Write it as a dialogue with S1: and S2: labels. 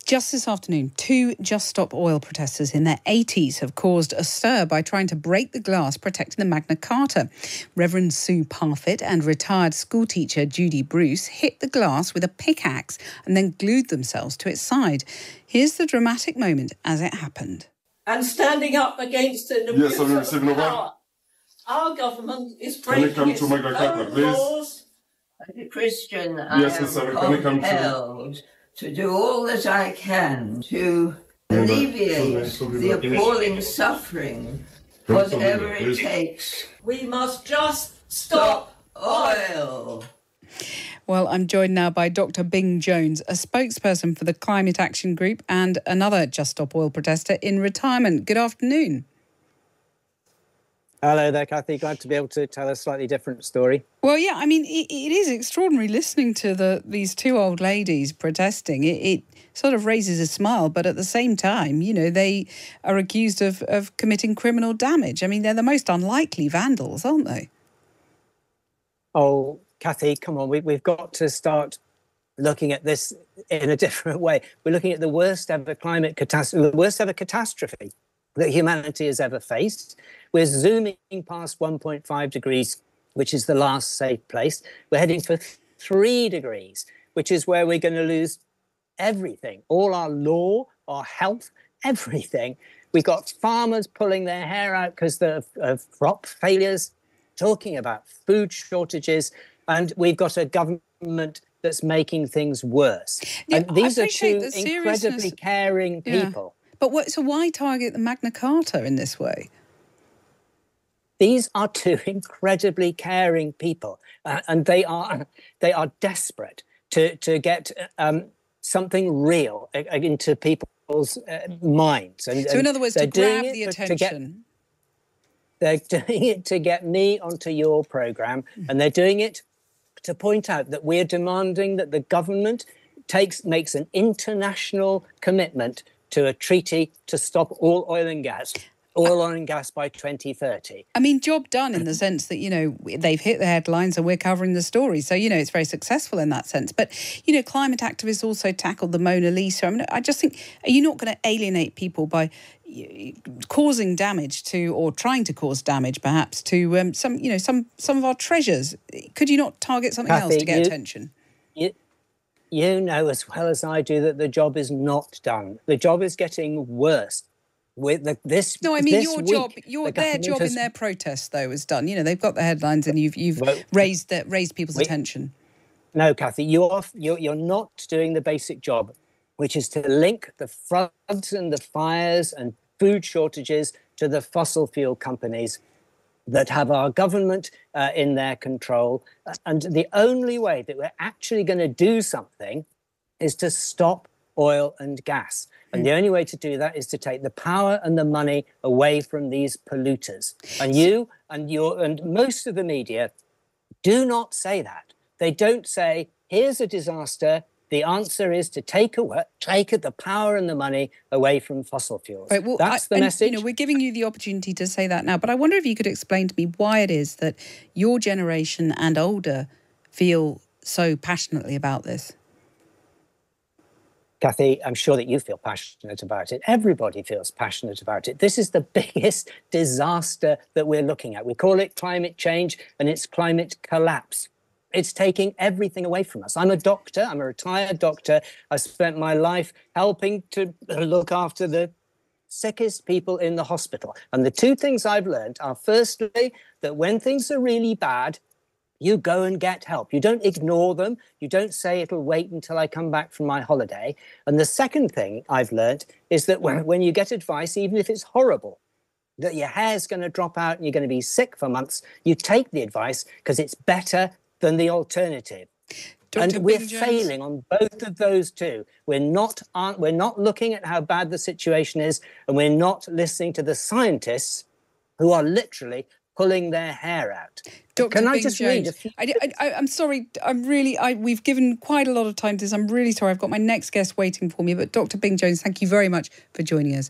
S1: Just this afternoon, two Just Stop Oil protesters in their 80s have caused a stir by trying to break the glass protecting the Magna Carta. Reverend Sue Parfitt and retired schoolteacher Judy Bruce hit the glass with a pickaxe and then glued themselves to its side. Here's the dramatic moment as it happened.
S2: And standing up against an abuse of power. Our government is breaking its own laws.
S3: As a Christian, I am compelled to do all that I can to alleviate the appalling suffering, whatever it takes.
S2: We must just stop oil.
S1: Well, I'm joined now by Dr. Bing Jones, a spokesperson for the Climate Action Group and another Just Stop Oil protester in retirement. Good afternoon.
S4: Hello there, Cathy. Glad to be able to tell a slightly different story.
S1: Well, yeah, I mean, it is extraordinary listening to these two old ladies protesting. It sort of raises a smile, but at the same time, you know, they are accused of committing criminal damage. I mean, they're the most unlikely vandals, aren't they?
S4: Oh, Cathy, come on. We've got to start looking at this in a different way. We're looking at the worst ever climate catastrophe, the worst ever catastrophe that humanity has ever faced. We're zooming past 1.5 degrees, which is the last safe place. We're heading for 3 degrees, which is where we're going to lose everything, all our law, our health, everything. We've got farmers pulling their hair out because of crop failures, talking about food shortages, and we've got a government that's making things worse.
S1: Yeah,
S4: and these are two
S1: the
S4: incredibly caring people.
S1: But so why target the Magna Carta in this way?
S4: These are two incredibly caring people, and they are desperate to get something real into people's minds.
S1: So, in other words, to grab the attention.
S4: They're doing it to get me onto your programme, and they're doing it to point out that we're demanding that the government makes an international commitment to a treaty to stop all oil and gas by 2030.
S1: I mean, job done in the sense that, you know, they've hit the headlines and we're covering the story. So, you know, it's very successful in that sense. But, you know, climate activists also tackled the Mona Lisa. I mean, I just think, are you not going to alienate people by causing damage to, or trying to cause damage perhaps to some of our treasures? Could you not target something else to get attention?
S4: You know as well as I do that the job is not done. The job is getting worse. With this,
S1: no, I mean
S4: your
S1: job. Their job in their protest, though, is done. You know, they've got the headlines, and you've raised people's attention.
S4: No, Cathy, you're not doing the basic job, which is to link the floods and the fires and food shortages to the fossil fuel companies that have our government in their control. And the only way that we're actually going to do something is to stop oil and gas. And the only way to do that is to take the power and the money away from these polluters. And you and most of the media do not say that. They don't say, here's a disaster. The answer is to take the power and the money away from fossil fuels.
S1: Right, well,
S4: that's the message.
S1: You know, we're giving you the opportunity to say that now, but I wonder if you could explain to me why it is that your generation and older feel so passionately about this.
S4: Cathy, I'm sure that you feel passionate about it. Everybody feels passionate about it. This is the biggest disaster that we're looking at. We call it climate change, and it's climate collapse. It's taking everything away from us. I'm a doctor. I'm a retired doctor. I spent my life helping to look after the sickest people in the hospital. And the two things I've learned are, firstly, that when things are really bad, you go and get help. You don't ignore them. You don't say it'll wait until I come back from my holiday. And the second thing I've learned is that when you get advice, even if it's horrible, that your hair's going to drop out and you're going to be sick for months, you take the advice because it's better than the alternative.
S1: Dr.
S4: And we're
S1: Bing Jones.
S4: failing on both of those two. We're not looking at how bad the situation is, and we're not listening to the scientists who are literally pulling their hair out.
S1: Dr.
S4: Can I
S1: Bing
S4: just
S1: Jones,
S4: read a few?
S1: I'm sorry. We've given quite a lot of time to this. I'm really sorry. I've got my next guest waiting for me. But Dr. Bing Jones, thank you very much for joining us.